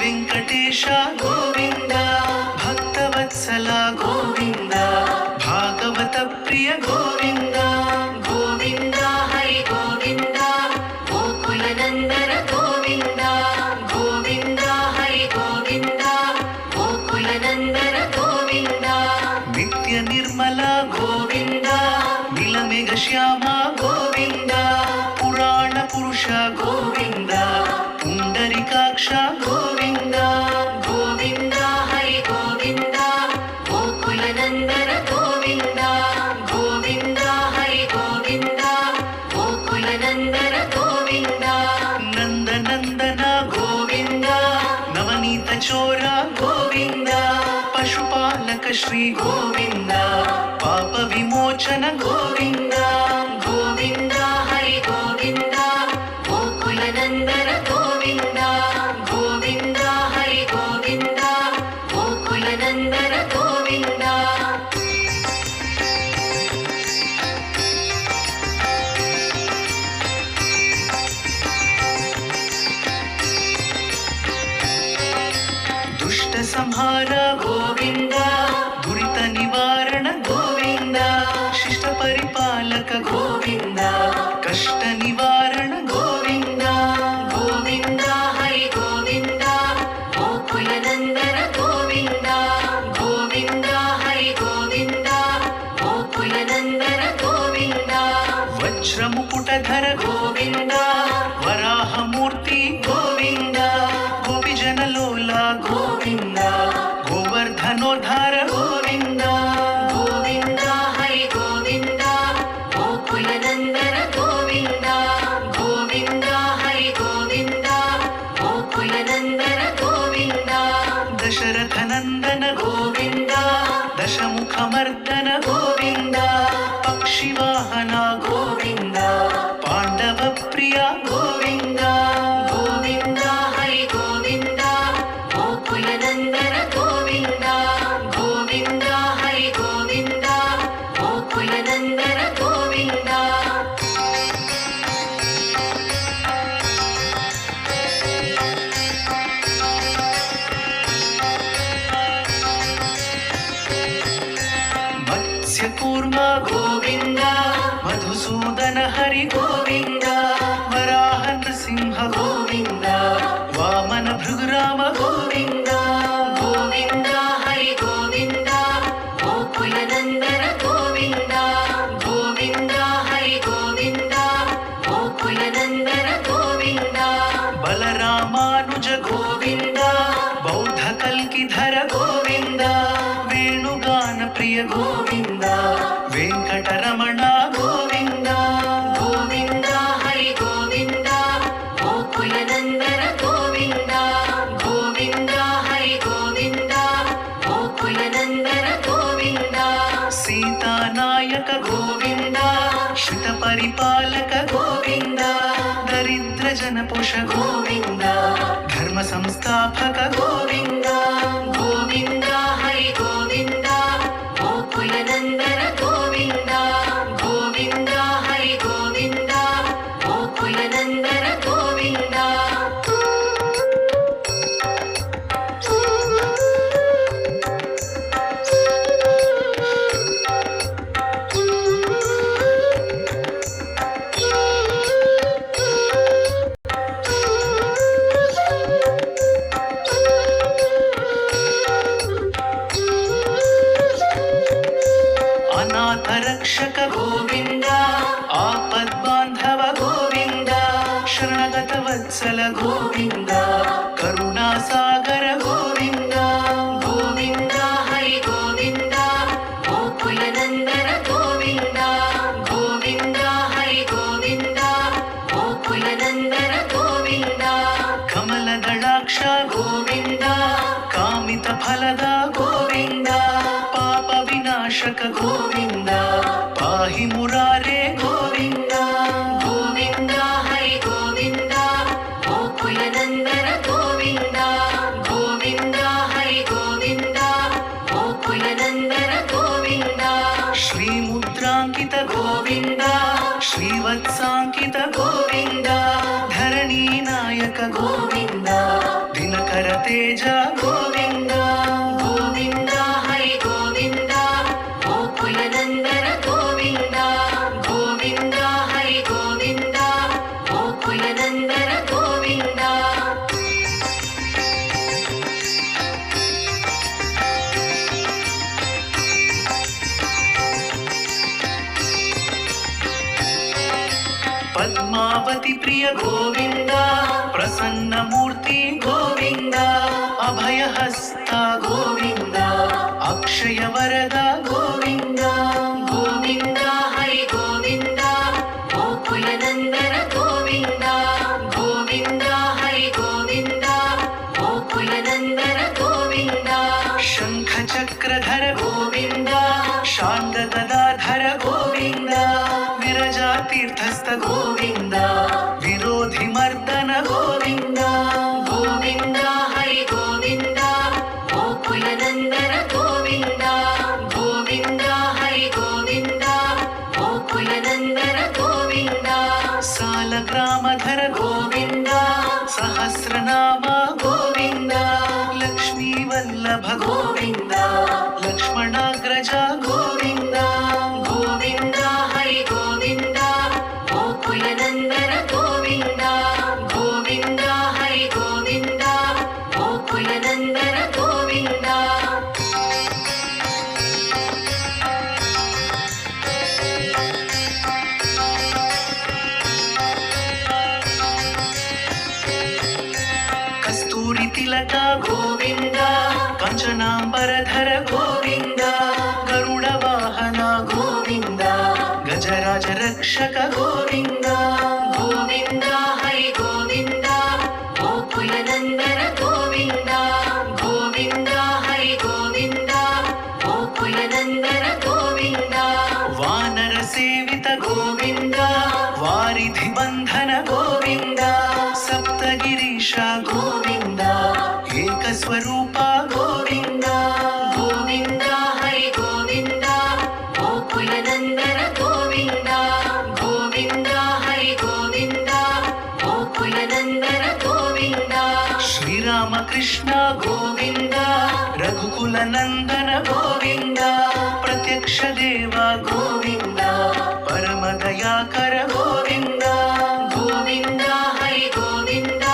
ವೆಂಕಟೇಶ ಗೋವಿಂದ, ಭಕ್ತವತ್ಸಲ ಗೋವಿಂದ, ಭಾಗವತ ಪ್ರಿಯ ಗೋವಿಂದ. ಗೋವಿಂದ ಹರಿ ಗೋವಿಂದ, ಗೋಕುಲನಂದನ ಗೋವಿಂದ. ಗೋವಿಂದ ಹರಿ ಗೋವಿಂದ, ಗೋಕುಲನಂದನ ಗೋವಿಂದ. ನಿತ್ಯ ನಿರ್ಮಲ ಗೋವಿಂದ, ನೀಲಮೇಘ ಶ್ಯಾಮ ಗೋವಿಂದ. ಪುರಾಣ ಪುರುಷ ಗೋವಿಂದ, ಪುಂಡರಿಕಾಕ್ಷ ಗೋವಿಂದ. ಗೋವಿಂದ ಹರಿ ಗೋವಿಂದ, ಗೋಕುಲನಂದನ ಗೋವಿಂದ. ಗೋವಿಂದ ಹರಿ ಗೋವಿಂದ, ಗೋಕುಲನಂದನ ಗೋವಿಂದ. ನಂದನಂದನ ಗೋವಿಂದ, ನವನೀತ ಚೋರ ಗೋವಿಂದ. ಪಶುಪಾಲಕ ಶ್ರೀ ಗೋವಿಂದ, ಪಾಪ ವಿಮೋಚನ ಗೋವಿಂದ. ಗೋವಿಂದ ಹರಿ ಗೋವಿಂದ, ಗೋಕುಲನಂದನ ಗೋವಿಂದ. ಗೋವಿಂದ ಹರಿ ಗೋವಿಂದ, ಗೋಕುಲನಂದನ ಗೋವಿಂದ. ದುಷ್ಟ ಸಂಹಾರ ಗೋವಿಂದ, ದುರಿತ ನಿವಾರಣ ಗೋವಿಂದ. ಶಿಷ್ಟ ಪರಿಪಾಲಕ ಗೋವಿಂದ, ಕಷ್ಟ ನಿವಾರಣ ಗೋವಿಂದ. ಗೋವಿಂದ ಹರಿ ಗೋವಿಂದ, ಗೋಕುಲನಂದನ ಗೋವಿಂದ. ಗೋವಿಂದ ಹರಿ ಗೋವಿಂದ, ಗೋಕುಲನಂದನ ಗೋವಿಂದ. ವಜ್ರ ಮುಕುಟಧರ ಗೋವಿಂದ, ವರಾಹ ಮೂರ್ತಿ ಗೋವಿಂದ. ಗೋಪಿಜನ ಲೋಲ ಗೋವಿಂದ, ಗೋವರ್ಧನೋದ್ಧಾರ ಗೋವಿಂದ. ಗೋವಿಂದ ಹರಿ ಗೋವಿಂದ, ಗೋಕುಲನಂದನ ಗೋವಿಂದ. ಗೋವಿಂದ ಹರಿ ಗೋವಿಂದ, ಗೋಕುಲನಂದನ ಗೋವಿಂದ. ದಶರಥ ನಂದನ ಗೋವಿಂದ, ದಶಮುಖ ಮರ್ದನ ಗೋವಿಂದ. ಪಕ್ಷಿವಾಹನ ಗೋವಿಂದ, ಪಾಂಡವ ಪ್ರಿಯ ಗೋವಿಂದ. ಗೋವಿಂದ ಹರಿ ಗೋವಿಂದ, ಗೋಕುಲನಂದನ ಗೋವಿಂದ. ಗೋವಿಂದ ಹರಿ ಗೋವಿಂದ, ಗೋಕುಲನಂದನ ಗೋವಿಂದ. ಮತ್ಸ್ಯಕೂರ್ಮ ಗೋವಿಂದ, ಮಧುಸೂದನ ಹರಿ ಗೋವಿಂದ. ವರಾಹ ನೃಸಿಂಹ ಗೋವಿಂದ, ವಾಮನ ಭೃಗುರಾಮ ಗೋವಿಂದ. ಗೋವಿಂದ ಹರಿ ಗೋವಿಂದ, ಗೋಕುಲನಂದನ ಗೋವಿಂದ. ಗೋವಿಂದ ಹರಿ ಗೋವಿಂದ, ಗೋಕುಲನಂದನ ಗೋವಿಂದ. ಬಲರಾಮಾನುಜ ಗೋವಿಂದ, ಬೌದ್ಧ ಕಲ್ಕಿಧರ ಗೋವಿಂದ. ವೇಣುಗಾನ ಪ್ರಿಯ ಗೋವಿಂದ, ವೆಂಕಟರಮಣ ಗೋವಿಂದ. ಗೋವಿಂದ ಹರಿ ಗೋವಿಂದ, ಗೋಕುಲನಂದನ ಗೋವಿಂದ. ಗೋವಿಂದ ಹರಿ ಗೋವಿಂದ, ಗೋಕುಲನಂದನ ಗೋವಿಂದ. ಸೀತಾನಾಯಕ ಗೋವಿಂದ, ಶ್ರಿತ ಪರಿಪಾಲಕ ಗೋವಿಂದ. ದರಿದ್ರ ಜನಪೋಷ ಗೋವಿಂದ, ಧರ್ಮ ಸಂಸ್ಥಾಪಕ ಗೋವಿಂದ. ಗೋವಿಂದ ಹರಿ ಗೋವಿಂದ, ಗೋಕುಲನಂದನ ಗೋವಿಂದ. ಗೋವಿಂದ ಹರಿ ಗೋವಿಂದ, ಗೋಕುಲನಂದನ ಗೋವಿಂದ. ಅನಾಥ ರಕ್ಷಕ ಗೋವಿಂದ, ಆಪದ್ಬಾಂಧವ ಗೋವಿಂದ. ಶರಣಗತ ವತ್ಸಲ ಗೋವಿಂದ, ಕರುಣಾಸಾಗರ ಗೋವಿಂದ. ಗೋವಿಂದ ಹರಿ ಗೋವಿಂದ, ಗೋಕುಲನಂದನ ಗೋವಿಂದ. ಗೋವಿಂದ ಹರಿ ಗೋವಿಂದ, ಗೋಕುಲನಂದನ ಗೋವಿಂದ. ಕಮಲದಳಾಕ್ಷ ಗೋವಿಂದ, ಕಾಮಿತ ಫಲದ ಗೋವಿಂದ. ಪಾಪ ವಿನಾಶಕ ಗೋವಿಂದ, ಪಾಹಿ ಮುರಾರೇ ಗೋವಿಂದ. ಗೋವಿಂದ ಹರಿ ಗೋವಿಂದ, ಗೋಕುಲನಂದನ ಗೋವಿಂದ. ಗೋವಿಂದ ಹರಿ ಗೋವಿಂದ, ಗೋಕುಲನಂದನ ಗೋವಿಂದ. ಶ್ರೀ ಮುದ್ರಾಂಕಿತ ಗೋವಿಂದ, ಶ್ರೀವತ್ಸಾಂಕಿತ ಗೋವಿಂದ. ಧರಣಿ ನಾಯಕ ಗೋವಿಂದ, ದಿನಕರ तेज गोविंद गोविंद हरि गोविंद गोकुल नंदन गोविंद गोविंद हरि गोविंद गोकुल नंदन गोविंद पद्मावती प्रिय गोविंद प्रसन्न मूर्ति गोविंद अभयहस्त गोविंद अक्षय वरद गोविंद गोविंद हरि गोविंद गोकुल नंदन गोविंद गोविंद हरि गोविंद गोकुल नंदन गोविंद शंख चक्रधर गोविंद शांत गदाधर गोविंद विरजा तीर्थस्थ गोविंद विरोधि मर्दन गोविंद गोविंद हरि गोविंद गोकुल नंदन गोविंद गोविंद हरि गोविंद गोकुल नंदन गोविंद सालग्रामधर गोविंद सहस्रनाम गोविंद लक्ष्मी वल्लभ गोविंद लक्ष्मणाग्रज गोविंद गोविंद हरि गोविंद गोकुल नंदन गोविंद गोविंद हरि गोविंद गोकुल नंदन गोविंद कस्तूरी तिलक गोविंद कंचनांबरधर गोविंद गरुड़ वाहन गोविंद गजराज रक्षक गोविंद गोविंद हरि गोविंद गोकुल नंदन गोविंद गोविंद हरि गोविंद गोकुल नंदन गोविंद वानर सेवित गोविंद वारिधि बंधन गोविंद सप्तगिरीश गोविंद एक स्वरूप गोविंद गोविंद हरि गोविंद गोकुल नंदन गोविंद गोविंद हरि गोविंद गोकुल नंदन गोविंद श्री राम कृष्ण गोविंद रघुकुल नंदन गोविंद प्रत्यक्ष देव गोविंद परम दयाकर गोविंद गोविंद हरि गोविंद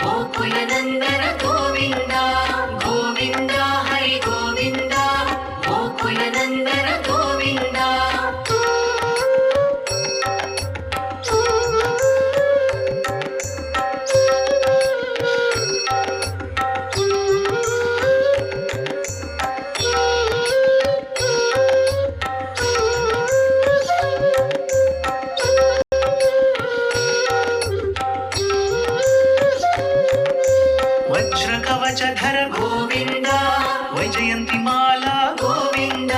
गोकुल नंदन गोविंद गोविंद हरि गोविंद गोकुल नंदन गोविंद वज्र कवचधर गोविंद वैजयंती माला गोविंद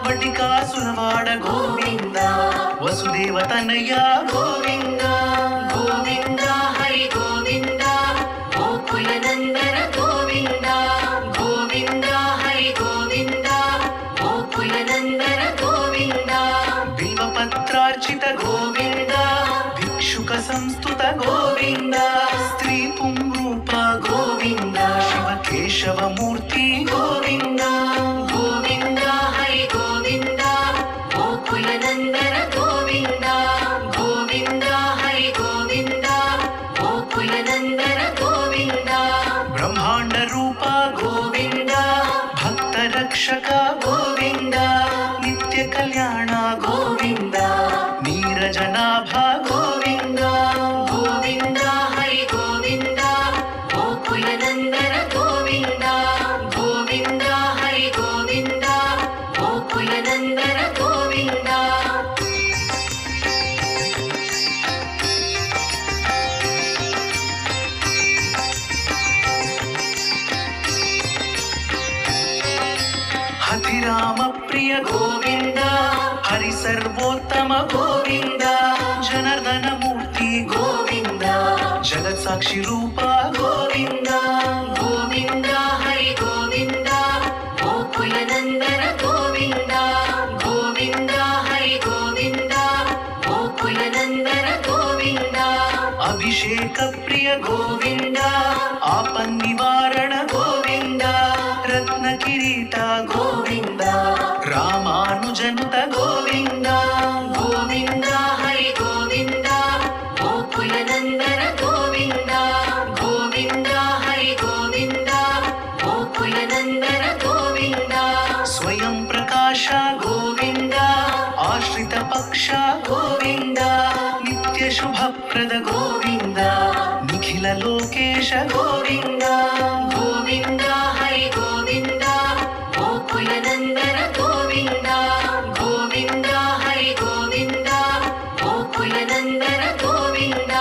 वटिकासुरवाड गोविंद वसुदेव तनया गोविंद गोविंद हरि गोविंद गोकुल नंदन गोविंद गोविंद हरि गोविंद गोकुल नंदन गोविंद बिल्वपत्रार्चित गोविंद भिक्षुक संस्तुत गोविंद स्त्री पुंरूप गोविंद शिव केशव मूर्ति गोविंद गोविंद हरि गोविंद गोकुल नंदन गोविंद गोविंद हरि गोविंद गोकुल नंदन गोविंद ब्रह्मांड रूप गोविंद भक्त रक्षक गोविंद नित्य कल्याण गोविंद नीरजनाभ गोविंद गोविंद हरि गोविंद गोकुल नंदन गोविंद गोविंद हरि गोविंद गोकुल नंदन गोविंद हथिराम प्रिय गोविंद हरि सर्वोत्तम गोविंद जनार्दन मूर्ति गोविंद जगत साक्षी रूप गोविंद गोविंद हरि गोविंद गोकुल नंदन गोविंद गोविंद हरि गोविंद गोकुल नंदन गोविंद अभिषेक प्रिय गोविंद आपन् निवारण హరి గోవింద గోకులనందన గోవింద ಸ್ವಯಂ ಪ್ರಕಾಶ గోవింద ಆಶ್ರಿತ ಪಕ್ಷ ಗೋವಿಂದ ನಿತ್ಯ ಶುಭಪ್ರದ ಗೋವಿಂದ ನಿಖಿಲ ಲೋಕೇಶ ಗೋವಿಂದ గోవింద హరి గోవింద గోకులనందన గోవింద గోవింద హరి గోవింద గోకులనందన గోవింద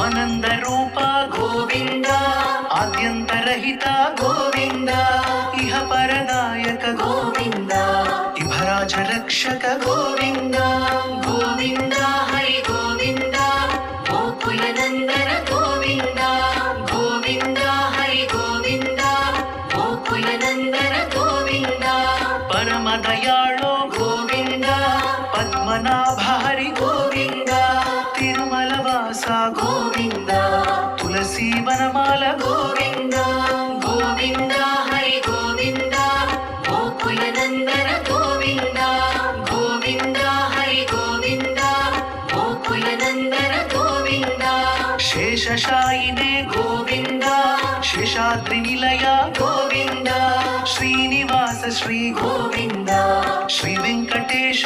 ಆನಂದ ರೂಪ గోవింద ಆದ್ಯಂತರಹಿತ ಗೋವಿಂದ ಇಹ ಪರದಾಯಕ గోవింద ಇಭರಾಜ ರಕ್ಷಕ గోవింద గోవింద హరి గోవింద గోకులనందన గోవింద గోవింద హరి గోవింద గోకులనందన గోవింద ಪರಮ ದಯಾಳೋ గోవింద ಪದ್ಮನಾಭ ಹರಿ ಗೋವಿಂದ ತಿರುಮಲ ವಾಸ గోవింద ತುಳಸಿ ವನಮಾಲ గోవింద గోవింద హరి గోవింద గోకులనందన గోవింద గోవింద హరి గోవింద గోకులనందన గోవింద ಶೇಷಶಾಯಿನೇ గోవింద ಶೇಷಾದ್ರಿ ನಿಲಯ గోవింద ಶ್ರೀನಿವಾಸ ಶ್ರೀ గోవింద ಶ್ರೀ ವೆಂಕಟೇಶ